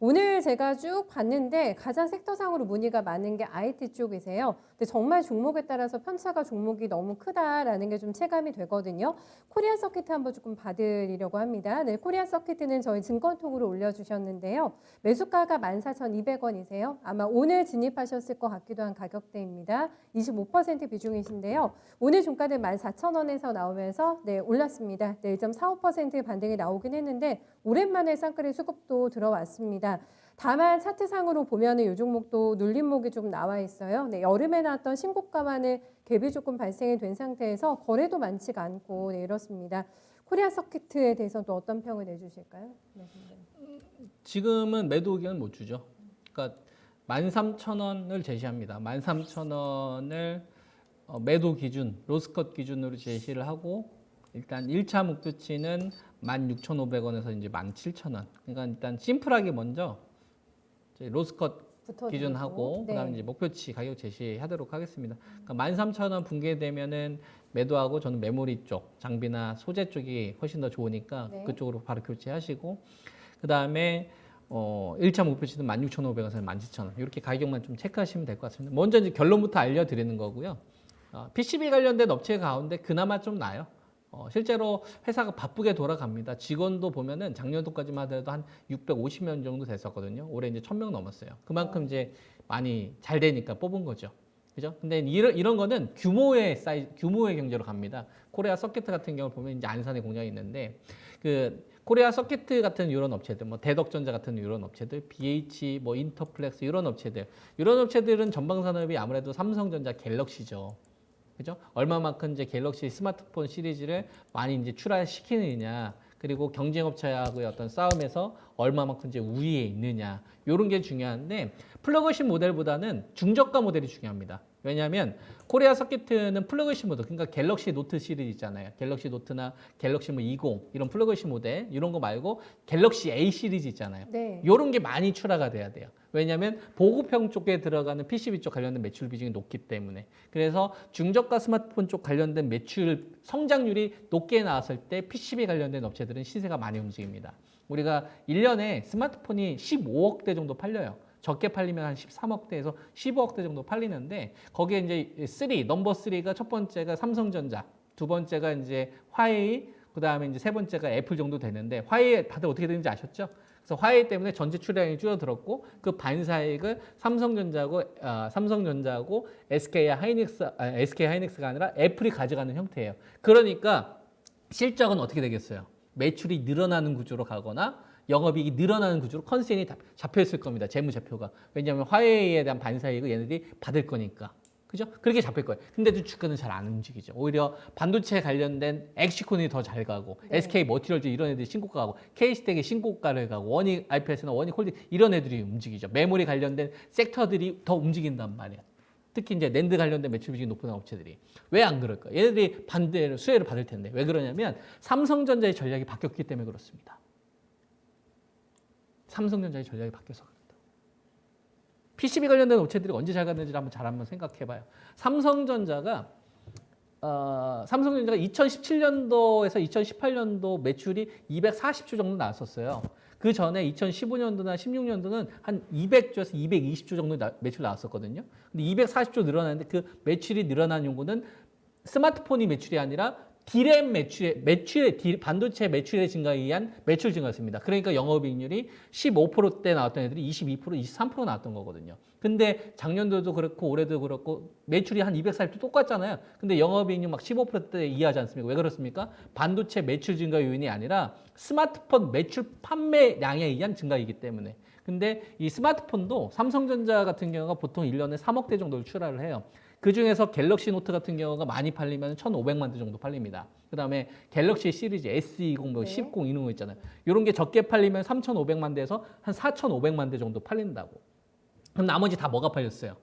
오늘 제가 쭉 봤는데 가장 섹터상으로 문의가 많은 게 IT 쪽이세요. 근데 정말 종목에 따라서 편차가 종목이 너무 크다라는 게 좀 체감이 되거든요. 코리아 서킷 한번 조금 봐드리려고 합니다. 네, 코리아 서킷은 저희 증권통으로 올려주셨는데요. 매수가가 14,200원이세요. 아마 오늘 진입하셨을 것 같기도 한 가격대입니다. 25% 비중이신데요. 오늘 종가는 14,000원에서 나오면서 네, 올랐습니다. 네, 1.45% 반등이 나오긴 했는데 오랜만에 쌍끌이 수급도 들어왔습니다. 다만 차트상으로 보면은 이 종목도 눌림목이 좀 나와 있어요. 네, 여름에 나왔던 신고가와는 갭이 조금 발생이 된 상태에서 거래도 많지가 않고 네, 이렇습니다. 코리아 서킷에 대해서 또 어떤 평을 내주실까요? 네, 지금은 매도 의견을 못 주죠. 그러니까 13,000원을 제시합니다. 13,000원을 매도 기준, 로스컷 기준으로 제시를 하고 일단 1차 목표치는 16,500원에서 이제 17,000원. 그러니까 일단 심플하게 먼저 로스컷 기준하고 네. 그다음에 이제 목표치 가격 제시하도록 하겠습니다. 그러니까 13,000원 붕괴되면은 매도하고 저는 메모리 쪽, 장비나 소재 쪽이 훨씬 더 좋으니까 네. 그쪽으로 바로 교체하시고 그다음에 1차 목표치는 16,500원에서 17,000원 이렇게 가격만 좀 체크하시면 될 것 같습니다. 먼저 이제 결론부터 알려드리는 거고요. PCB 관련된 업체 가운데 그나마 좀 나아요. 실제로 회사가 바쁘게 돌아갑니다. 직원도 보면은 작년도까지만 하더라도 한 650명 정도 됐었거든요. 올해 이제 1000명 넘었어요. 그만큼 이제 많이 잘 되니까 뽑은 거죠. 그죠? 근데 이런 거는 규모의 경제로 갑니다. 코리아 서킷 같은 경우 보면 이제 안산에 공장이 있는데 그 코리아 서킷 같은 이런 업체들, 뭐 대덕전자 같은 이런 업체들, BH, 뭐 인터플렉스 이런 업체들은 전방 산업이 아무래도 삼성전자, 갤럭시죠. 그죠? 얼마만큼 이제 갤럭시 스마트폰 시리즈를 많이 이제 출하시키느냐, 그리고 경쟁업체하고의 어떤 싸움에서 얼마만큼 이제 우위에 있느냐, 이런 게 중요한데 플러그십 모델보다는 중저가 모델이 중요합니다. 왜냐하면 코리아 서킷은 플러그십 모델, 그러니까 갤럭시 노트 시리즈 있잖아요. 갤럭시 노트나 갤럭시 뭐 20 이런 플러그십 모델 이런 거 말고 갤럭시 A 시리즈 있잖아요. 네. 이런 게 많이 출하가 돼야 돼요. 왜냐하면 보급형 쪽에 들어가는 PCB 쪽 관련된 매출 비중이 높기 때문에. 그래서 중저가 스마트폰 쪽 관련된 매출 성장률이 높게 나왔을 때 PCB 관련된 업체들은 시세가 많이 움직입니다. 우리가 1년에 스마트폰이 15억대 정도 팔려요. 적게 팔리면 한 13억대에서 15억대 정도 팔리는데 거기에 이제 넘버 3가 첫 번째가 삼성전자, 두 번째가 이제 화웨이, 그다음에 이제 세 번째가 애플 정도 되는데 화웨이 다들 어떻게 되는지 아셨죠? 그래서 화웨이 때문에 전체 출하량이 줄어들었고 그 반사이익을 삼성전자하고 SK 하이닉스가 아니라 애플이 가져가는 형태예요. 그러니까 실적은 어떻게 되겠어요? 매출이 늘어나는 구조로 가거나 영업이익이 늘어나는 구조로 컨센이 잡혀 있을 겁니다. 재무제표가. 왜냐하면 화웨이에 대한 반사이익을 얘네들이 받을 거니까. 그죠? 그렇게 잡힐 거예요. 근데도 주가는 잘 안 움직이죠. 오히려 반도체 관련된 엑시콘이 더 잘 가고, 네. SK 머티리얼즈 이런 애들이 신고가 가고, K스택이 신고가를 가고, 원익 IPS나 원익 홀딩 이런 애들이 움직이죠. 메모리 관련된 섹터들이 더 움직인단 말이에요. 특히 이제 낸드 관련된 매출 비중이 높은 업체들이. 왜 안 그럴까? 얘네들이 반대로 수혜를 받을 텐데. 왜 그러냐면 삼성전자의 전략이 바뀌었기 때문에 그렇습니다. 삼성전자의 전략이 바뀌어서 그렇다. PCB 관련된 업체들이 언제 잘 갔는지를 한번 생각해봐요. 삼성전자가 2017년도에서 2018년도 매출이 240조 정도 나왔었어요. 그 전에 2015년도나 16년도는 한 200조에서 220조 정도 매출 나왔었거든요. 근데 240조 늘어났는데 그 매출이 늘어난 용도는 스마트폰이 매출이 아니라 디램 반도체 매출의 증가에 의한 매출 증가였습니다. 그러니까 영업이익률이 15%대 나왔던 애들이 22%, 23% 나왔던 거거든요. 근데 작년도도 그렇고 올해도 그렇고 매출이 한 240조 똑같잖아요. 근데 영업이익률 막 15%대 이하지 않습니까? 왜 그렇습니까? 반도체 매출 증가 요인이 아니라 스마트폰 매출 판매량에 의한 증가이기 때문에. 근데 이 스마트폰도 삼성전자 같은 경우가 보통 1년에 3억대 정도를 출하를 해요. 그 중에서 갤럭시 노트 같은 경우가 많이 팔리면 1,500만 대 정도 팔립니다. 그 다음에 갤럭시 시리즈 S20, 뭐 10 이런 거 있잖아요. 이런 게 적게 팔리면 3,500만 대에서 한 4,500만 대 정도 팔린다고. 그럼 나머지 다 뭐가 팔렸어요?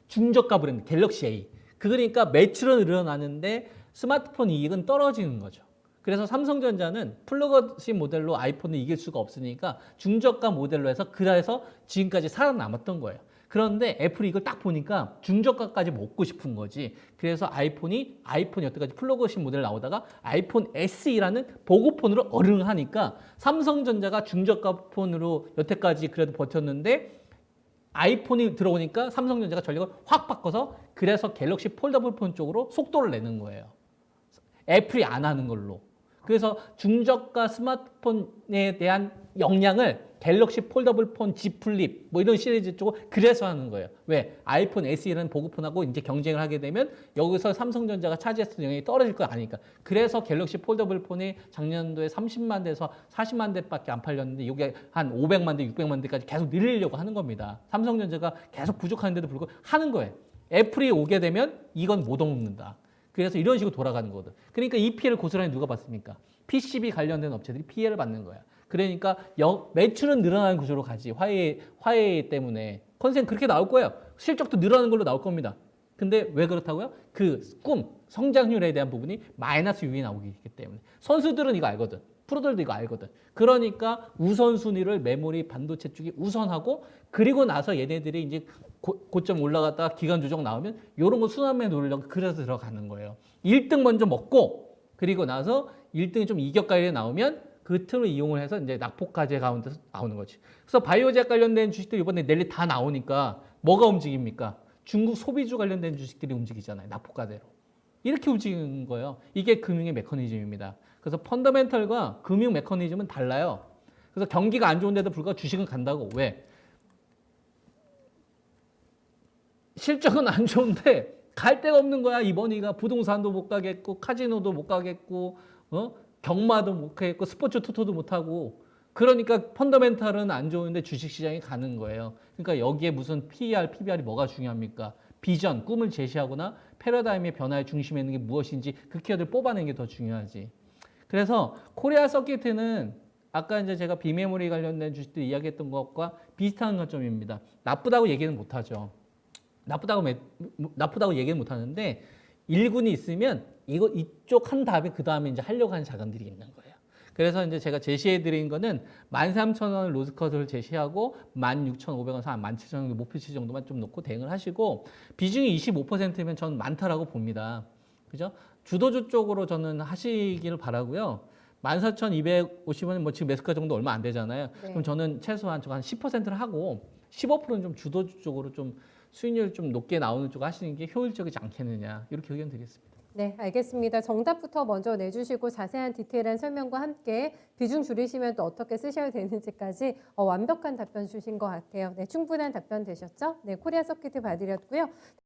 중저가 브랜드 갤럭시 A. 그러니까 매출은 늘어나는데 스마트폰 이익은 떨어지는 거죠. 그래서 삼성전자는 플러그십 모델로 아이폰을 이길 수가 없으니까 중저가 모델로 해서 그래서 지금까지 살아남았던 거예요. 그런데 애플이 이걸 딱 보니까 중저가까지 먹고 싶은 거지. 그래서 아이폰이 여태까지 플러그십 모델 나오다가 아이폰 SE라는 보고폰으로 어른하니까 삼성전자가 중저가 폰으로 여태까지 그래도 버텼는데 아이폰이 들어오니까 삼성전자가 전략을 확 바꿔서 그래서 갤럭시 폴더블 폰 쪽으로 속도를 내는 거예요. 애플이 안 하는 걸로. 그래서 중저가 스마트폰에 대한 역량을 갤럭시 폴더블 폰, Z 플립 뭐 이런 시리즈 쪽으로 그래서 하는 거예요. 왜? 아이폰 SE라는 보급폰하고 이제 경쟁을 하게 되면 여기서 삼성전자가 차지했을 영향이 떨어질 거 아니까. 그래서 갤럭시 폴더블 폰이 작년도에 30만 대에서 40만 대밖에 안 팔렸는데 이게 한 500만 대, 600만 대까지 계속 늘리려고 하는 겁니다. 삼성전자가 계속 부족한데도 불구하고 하는 거예요. 애플이 오게 되면 이건 못 얻는다. 그래서 이런 식으로 돌아가는 거거든. 그러니까 이 피해를 고스란히 누가 받습니까? PCB 관련된 업체들이 피해를 받는 거야. 그러니까 매출은 늘어나는 구조로 가지. 화해 때문에. 컨센 그렇게 나올 거예요. 실적도 늘어나는 걸로 나올 겁니다. 근데 왜 그렇다고요? 그 성장률에 대한 부분이 마이너스 요인이 나오기 때문에. 선수들은 이거 알거든. 프로들도 이거 알거든. 그러니까 우선순위를 메모리 반도체 쪽이 우선하고 그리고 나서 얘네들이 이제 고점 올라갔다가 기간 조정 나오면 이런 거 순환매 노리려고 그래서 들어가는 거예요. 1등 먼저 먹고 그리고 나서 1등이 좀 이격가에 나오면 그 틈을 이용을 해서 이제 낙폭과제 가운데서 나오는 거지. 그래서 바이오제약 관련된 주식들 이번에 랠리 다 나오니까 뭐가 움직입니까? 중국 소비주 관련된 주식들이 움직이잖아요. 낙폭과대로. 이렇게 움직이는 거예요. 이게 금융의 메커니즘입니다. 그래서 펀더멘털과 금융 메커니즘은 달라요. 그래서 경기가 안 좋은데도 불구하고 주식은 간다고. 왜? 실적은 안 좋은데 갈 데가 없는 거야. 이번이가 부동산도 못 가겠고 카지노도 못 가겠고 경마도 못 가겠고 스포츠 토토도 못 하고 그러니까 펀더멘탈은 안 좋은데 주식시장이 가는 거예요. 그러니까 여기에 무슨 PER, PBR이 뭐가 중요합니까? 비전, 꿈을 제시하거나 패러다임의 변화의 중심에 있는 게 무엇인지 그 키워드를 뽑아내는 게 더 중요하지. 그래서 코리아 서킷은 아까 이제 제가 비메모리 관련된 주식들 이야기했던 것과 비슷한 관점입니다. 나쁘다고 얘기는 못하죠. 나쁘다고 얘기는 못하는데 일군이 있으면 이쪽 한 다음에 그 다음에 이제 하려고 하는 자금들이 있는 거예요. 그래서 이제 제가 제시해드린 거는 13,000원 로스컷을 제시하고 16,500원, 17,000원 목표치 정도만 좀 놓고 대응을 하시고 비중이 25%면 전 많다라고 봅니다. 그죠? 주도주 쪽으로 저는 하시기를 바라고요. 14,250원 뭐 지금 매수가 정도 얼마 안 되잖아요. 네. 그럼 저는 최소한 한 10%를 하고 15%는 좀 주도주 쪽으로 좀 수익률 좀 높게 나오는 쪽 하시는 게 효율적이지 않겠느냐 이렇게 의견 드리겠습니다. 네, 알겠습니다. 정답부터 먼저 내주시고 자세한 디테일한 설명과 함께 비중 줄이시면 또 어떻게 쓰셔야 되는지까지 완벽한 답변 주신 것 같아요. 네, 충분한 답변 되셨죠? 네, 코리아 서킷 봐드렸고요.